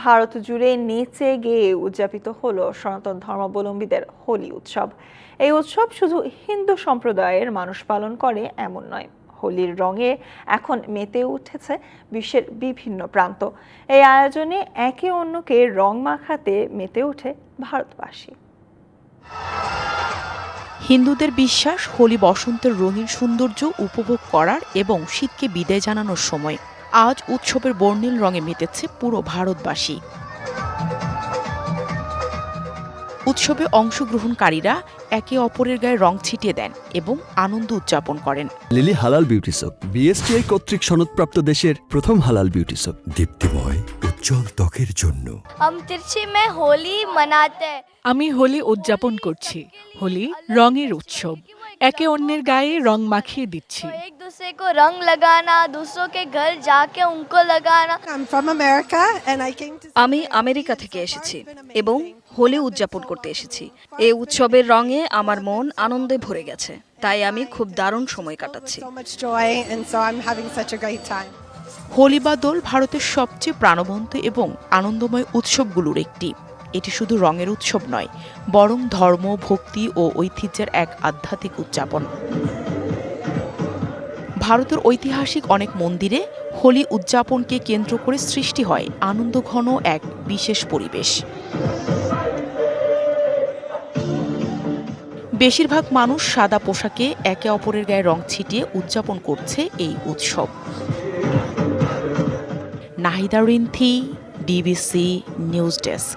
ভারত জুড়ে নেচে গেয়ে উদযাপিত হলো সনাতন ধর্মাবলম্বীদের হোলি উৎসব। এই উৎসব শুধু হিন্দু সম্প্রদায়ের মানুষ পালন করে এমন নয়, হোলির রঙে এখন মেতে উঠেছে বিশ্বের বিভিন্ন প্রান্ত। এই আয়োজনে একে অন্যকে রং মাখাতে মেতে ওঠে ভারতবাসী। হিন্দুদের বিশ্বাস, হোলি বসন্তের রঙিন সৌন্দর্য উপভোগ করার এবং শীতকে বিদায় জানানোর সময়। আজ উৎসবের বর্ণিল রঙে মেতেছে পুরো ভারতবাসী। উৎসবে অংশগ্রহণকারীরা একে অপরের গায়ে রং ছিটিয়ে দেন এবং আনন্দ উদযাপন করেন। লিলি হালাল বিউটি সোপ, বিএসটিআই কর্তৃক সনদপ্রাপ্ত দেশের প্রথম হালাল বিউটি সোপ, দীপ্তিময় উজ্জ্বল ত্বকের জন্য। আমি হোলি উদযাপন করছি। হোলি রঙের উৎসব, একে অন্যের গায়ে রং মাখিয়ে দিচ্ছি। एक दूसरे को रंग लगाना, दूसरों के घर जाके उनको लगाना। আমি আমেরিকা থেকে এসেছি এবং হোলি উদযাপন করতে এসেছি। এই উৎসবের রঙে আমার মন আনন্দে ভরে গেছে, তাই আমি খুব দারুণ সময় কাটাচ্ছি। হোলি বা দোল ভারতের সবচেয়ে প্রাণবন্ত এবং আনন্দময় উৎসবগুলোর একটি। এটি শুধু রঙের উৎসব নয়, বরং ধর্ম, ভক্তি ও ঐতিহ্যের এক আধ্যাত্মিক উদযাপন। ভারতের ঐতিহাসিক অনেক মন্দিরে হোলি উদযাপনকে কেন্দ্র করে সৃষ্টি হয় আনন্দঘন এক বিশেষ পরিবেশ। বেশিরভাগ মানুষ সাদা পোশাকে একে অপরের গায়ে রং ছিটিয়ে উদযাপন করছে এই উৎসব। Nahida Rinthi, DBC news desk.